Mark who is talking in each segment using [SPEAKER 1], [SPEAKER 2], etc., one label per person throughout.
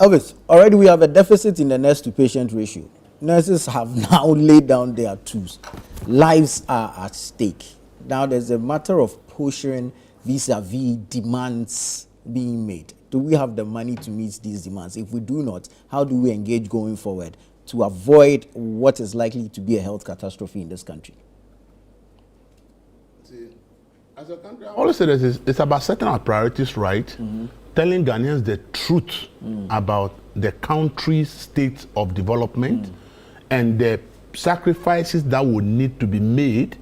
[SPEAKER 1] Elvis, already we have a deficit in the nurse to patient ratio. Nurses have now laid down their tools. Lives are at stake. Now there's a matter of pushing vis-a-vis demands being made. Do we have the money to meet these demands? If we do not, how do we engage going forward to avoid what is likely to be a health catastrophe in this country?
[SPEAKER 2] See, as a country, I always say this, it's about setting our priorities right, telling Ghanaians the truth about the country's state of development and the sacrifices that would need to be made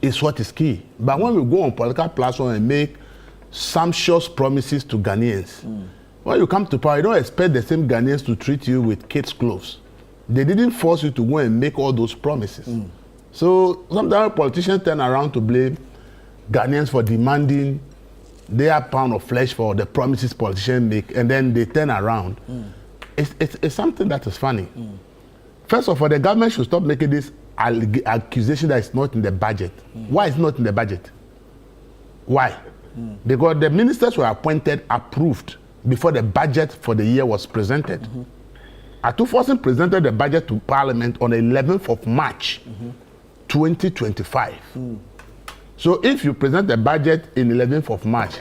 [SPEAKER 2] is what is key. But when we go on political platform and make sumptuous promises to Ghanaians, when you come to power, you don't expect the same Ghanaians to treat you with kids' clothes. They didn't force you to go and make all those promises. So sometimes politicians turn around to blame Ghanaians for demanding their pound of flesh for the promises politicians make, and then they turn around. It's something that is funny. First of all, the government should stop making this accusation that it's not in the budget. Why is it not in the budget? Why? Because the ministers were appointed, approved before the budget for the year was presented. Atuforsen presented the budget to Parliament on the 11th of March, 2025. So if you present the budget in 11th of March,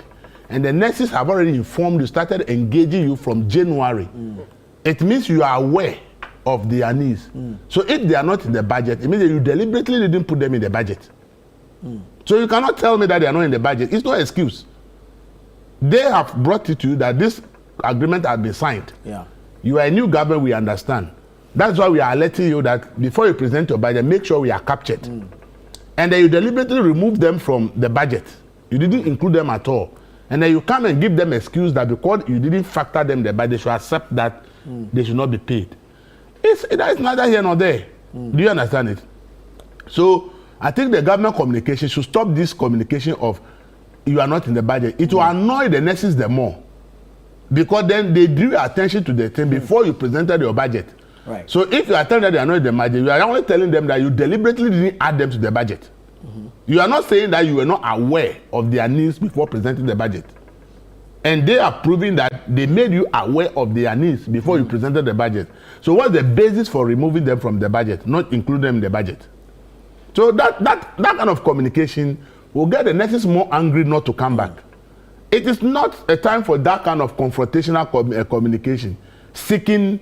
[SPEAKER 2] and the nurses have already informed you, started engaging you from January, it means you are aware of their needs. So if they are not in the budget, it means that you deliberately didn't put them in the budget. So you cannot tell me that they are not in the budget. It's no excuse. They have brought it to you that this agreement has been signed. You are a new government, we understand. That's why we are alerting you that before you present your budget, make sure we are captured. And then you deliberately remove them from the budget. You didn't include them at all. And then you come and give them excuse that because you didn't factor them in the budget, they should accept that they should not be paid. That is neither here nor there. Do you understand it? So I think the government communication should stop this communication of you are not in the budget. It will annoy the nurses the more. Because then they drew attention to the thing before you presented your budget.
[SPEAKER 1] Right.
[SPEAKER 2] So if you are telling them they are not in the budget, you are only telling them that you deliberately didn't add them to the budget. You are not saying that you were not aware of their needs before presenting the budget. And they are proving that they made you aware of their needs before you presented the budget. So what's the basis for removing them from the budget, not including them in the budget? So that kind of communication will get the nurses more angry not to come back. It is not a time for that kind of confrontational communication, seeking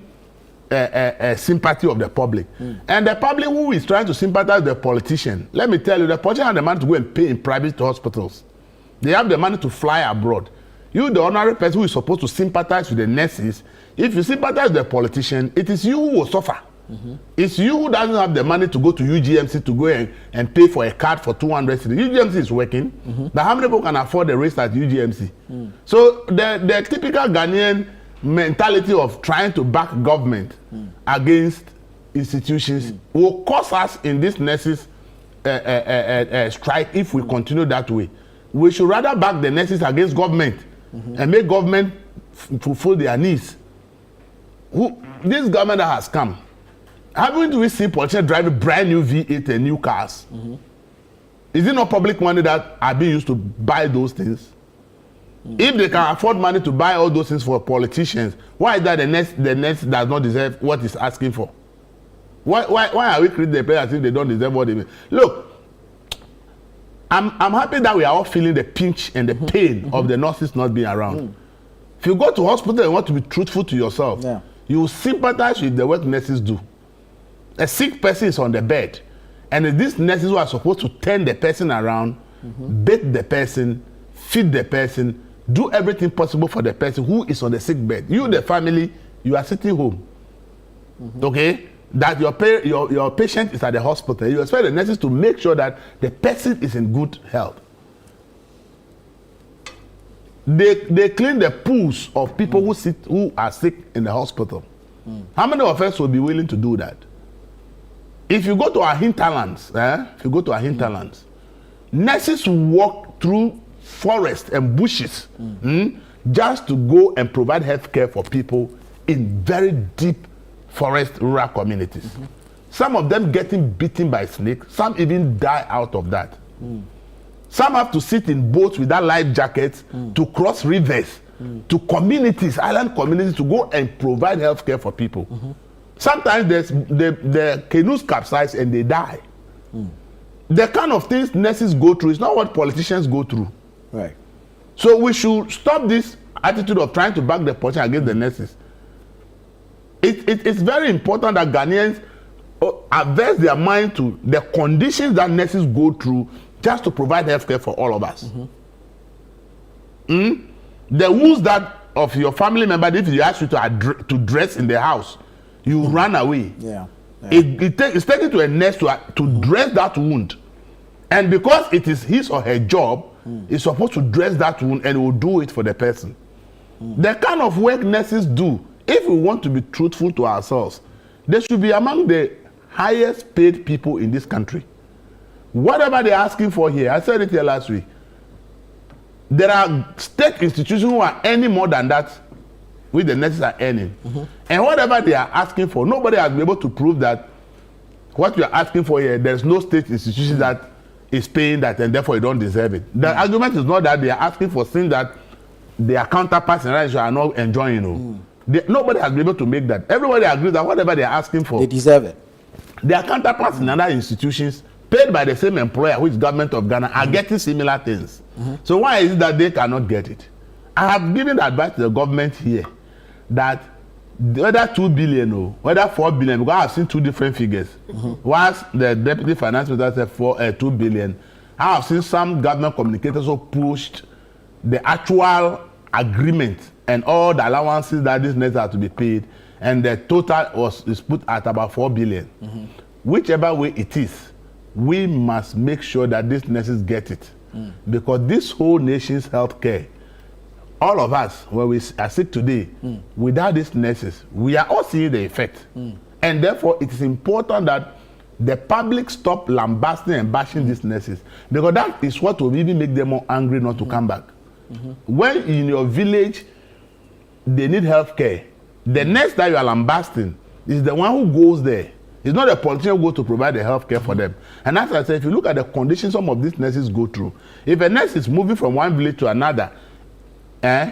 [SPEAKER 2] sympathy of the public. And the public who is trying to sympathize the politician, let me tell you, the politician has the money to go and pay in private hospitals. They have the money to fly abroad. You, the ordinary person who is supposed to sympathize with the nurses, if you sympathize with the politician, it is you who will suffer. It's you who doesn't have the money to go to UGMC to go and pay for a card for 200 cedis. UGMC is working, but how many people can afford the race at UGMC? So the typical Ghanaian mentality of trying to back government against institutions will cause us in this nurses strike if we continue that way. We should rather back the nurses against government and make government fulfill their needs. This government that has come, haven't we seen politicians driving brand new V8 and new cars? Is it not public money that are being used to buy those things? If they can afford money to buy all those things for politicians, why is that the next does not deserve what it's asking for? Why are we creating the players as if they don't deserve what they mean? Look, I'm happy that we are all feeling the pinch and the pain of the nurses not being around. If you go to hospital and want to be truthful to yourself, you will sympathize with the work nurses do. A sick person is on the bed, and these nurses who are supposed to turn the person around, bathe the person, feed the person, do everything possible for the person who is on the sick bed. You, the family, you are sitting home. Okay? That your patient is at the hospital. You expect the nurses to make sure that the person is in good health. They clean the pools of people who are sick in the hospital. How many of us will be willing to do that? If you go to our hinterlands, nurses walk through forests and bushes just to go and provide health care for people in very deep forest rural communities. Some of them getting bitten by snakes, some even die out of that. Some have to sit in boats without life jackets to cross rivers to communities, island communities, to go and provide health care for people. Sometimes the canoes capsize and they die. The kind of things nurses go through is not what politicians go through.
[SPEAKER 1] Right.
[SPEAKER 2] So we should stop this attitude of trying to back the politician against the nurses. It's very important that Ghanaians averse their mind to the conditions that nurses go through just to provide health care for all of us. The wounds that of your family member, if you ask you to dress in the house, you run away.
[SPEAKER 1] Yeah.
[SPEAKER 2] It's taken to a nurse to dress that wound. And because it is his or her job, it's supposed to dress that wound and will do it for the person. The kind of work nurses do, if we want to be truthful to ourselves, they should be among the highest paid people in this country. Whatever they're asking for here, I said it here last week, there are state institutions who are earning more than that, which the nurses are earning. And whatever they are asking for, nobody has been able to prove that what you are asking for here, there's no state institution that is paying that and therefore you don't deserve it. The argument is not that they are asking for things that their counterparts in Nigeria are not enjoying. Nobody has been able to make that. Everybody agrees that whatever they are asking for,
[SPEAKER 1] they deserve it.
[SPEAKER 2] Their counterparts in other institutions paid by the same employer, which is government of Ghana, are getting similar things. So why is it that they cannot get it? I have given advice to the government here that whether 2 billion or whether 4 billion, because I have seen two different figures. Once the deputy finance minister said 2 billion, I have seen some government communicators who pushed the actual agreement and all the allowances that these nurses have to be paid, and the total is put at about 4 billion. Whichever way it is, we must make sure that these nurses get it. Because this whole nation's health care, all of us, when we are sick today, without these nurses, we are all seeing the effect. And therefore, it is important that the public stop lambasting and bashing these nurses, because that is what will even make them more angry not to come back. When in your village, they need health care, the nurse that you are lambasting is the one who goes there. It's not a politician who goes to provide the health care for them. And as I said, if you look at the conditions some of these nurses go through, if a nurse is moving from one village to another,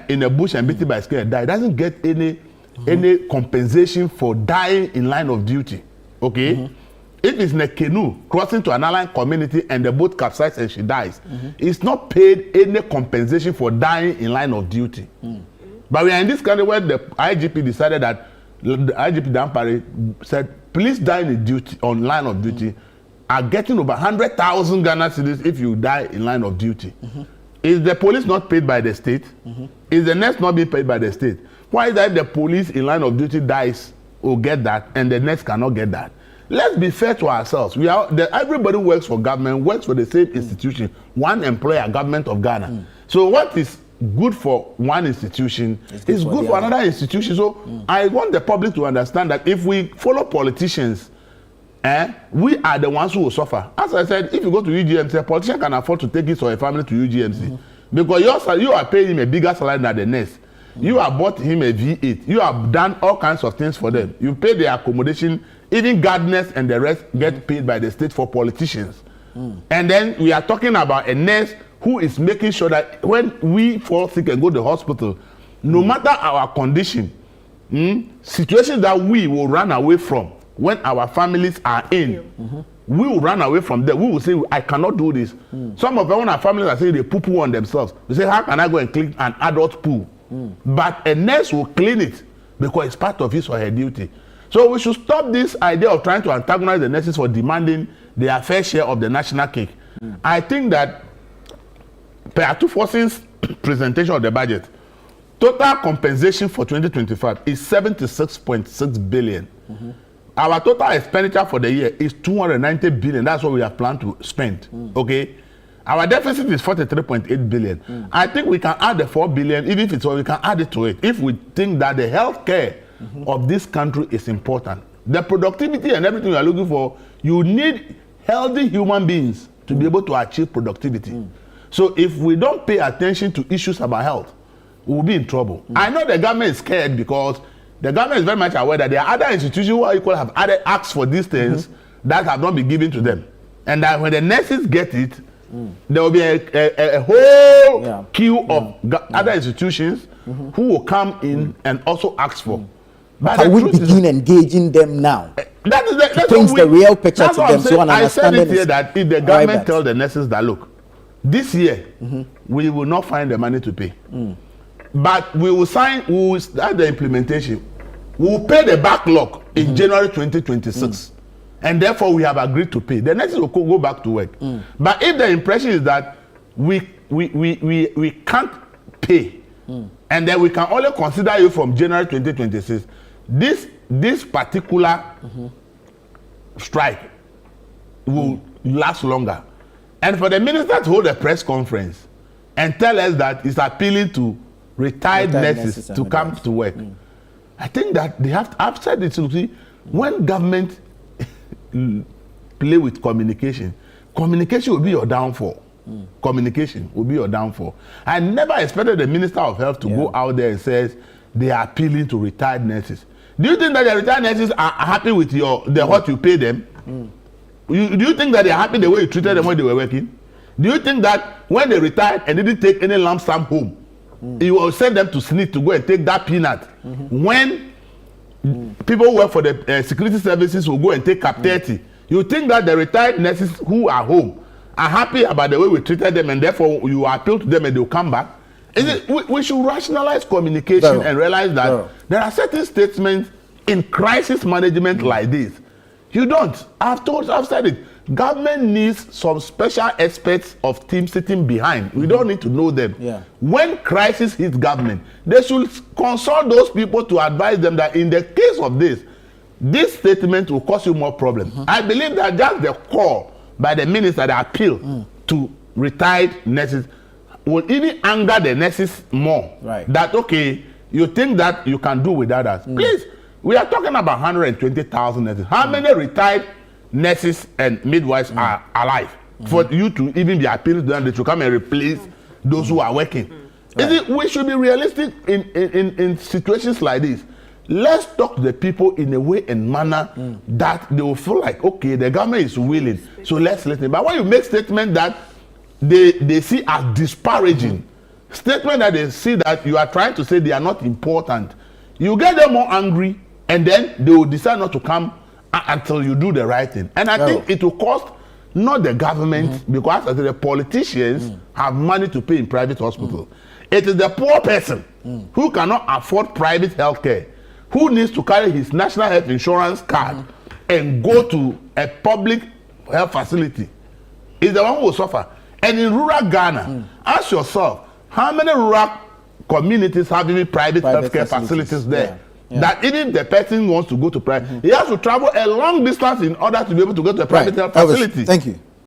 [SPEAKER 2] in a bush and beaten by scale and die, doesn't get any compensation for dying in line of duty. Okay? If it's in a canoe crossing to an allied community and the boat capsizes and she dies, it's not paid any compensation for dying in line of duty. But we are in this country where the IGP decided that the IGP Dampare said, please die in duty, on line of duty, are getting over 100,000 Ghana cedis if you die in line of duty. Is the police not paid by the state? Is the nurse not being paid by the state? Why is that the police in line of duty dies will get that and the nurse cannot get that? Let's be fair to ourselves. Everybody works for government, works for the same institution, one employer, government of Ghana. So what is good for one institution is good for another institution. So I want the public to understand that if we follow politicians, we are the ones who will suffer. As I said, if you go to UGMC, a politician can afford to take his or a family to UGMC because you are paying him a bigger salary than the nurse. You have bought him a V8. You have done all kinds of things for them. You pay their accommodation. Even gardeners and the rest get paid by the state for politicians. And then we are talking about a nurse who is making sure that when we fall sick and go to the hospital, no matter our condition, situations that we will run away from when our families are in, we will run away from them. We will say, I cannot do this. Some of them, when our families are saying they poo-poo on themselves, we say, how can I go and clean an adult poo? But a nurse will clean it because it's part of his or her duty. So we should stop this idea of trying to antagonize the nurses for demanding their fair share of the national cake. I think that per Atufosin's presentation of the budget, total compensation for 2025 is 76.6 billion. Our total expenditure for the year is 290 billion. That's what we have planned to spend. Okay? Our deficit is 43.8 billion. I think we can add the 4 billion, even if it's all, we can add it to it, if we think that the health care of this country is important. The productivity and everything we are looking for, you need healthy human beings to be able to achieve productivity. So if we don't pay attention to issues about health, we'll be in trouble. I know the government is scared because the government is very much aware that there are other institutions who are equal have other acts for these things that have not been given to them. And that when the nurses get it, there will be a whole queue of other institutions who will come in and also ask for. But
[SPEAKER 1] can we begin engaging them now?
[SPEAKER 2] That's
[SPEAKER 1] paint the real picture to them so an
[SPEAKER 2] I said
[SPEAKER 1] understanding
[SPEAKER 2] it here
[SPEAKER 1] is
[SPEAKER 2] that if the government tell the nurses that, look, this year we will not find the money to pay, but we will start the implementation. We will pay the backlog in January 2026, and therefore we have agreed to pay. The nurses will go back to work. But if the impression is that we can't pay, and then we can only consider you from January 2026, this particular strike will last longer. And for the minister to hold a press conference and tell us that he's appealing to retired nurses to come to work, I think that they have to, I've said it, see, when government play with communication will be your downfall. Communication will be your downfall. I never expected the Minister of Health to go out there and says they are appealing to retired nurses. Do you think that the retired nurses are happy with what you pay them? Do you think that they are happy the way you treated them when they were working? Do you think that when they retired and didn't take any lump sum home, you will send them to SNIT to go and take that peanut? When people who work for the security services will go and take cap 30, you think that the retired nurses who are home are happy about the way we treated them, and therefore you appeal to them and they'll come back? We should rationalize communication and realize that there are certain statements in crisis management like this. You don't. I've said it. Government needs some special experts of team sitting behind. We don't need to know them. When crisis hits government, they should consult those people to advise them that in the case of this statement will cause you more problems. I believe that just the call by the minister, the appeal to retired nurses, will even anger the nurses more. That, okay, you think that you can do without us. Please, we are talking about 120,000 nurses. How many retired nurses and midwives are alive for you to even be appealing to them that you come and replace those who are working? We should be realistic in situations like this. Let's talk to the people in a way and manner that they will feel like, okay, the government is willing, so let's listen. But when you make statements that they see as disparaging, statements that they see that you are trying to say they are not important, you get them more angry, and then they will decide not to come until you do the right thing. And I think it will cost not the government, because as the politicians have money to pay in private hospitals. It is the poor person who cannot afford private health care, who needs to carry his national health insurance card and go to a public health facility, is the one who will suffer. And in rural Ghana, ask yourself, how many rural communities have even private healthcare facilities there? That even the person wants to go to private, he has to travel a long distance in order to be able to go to a private health facility.
[SPEAKER 1] Thank you.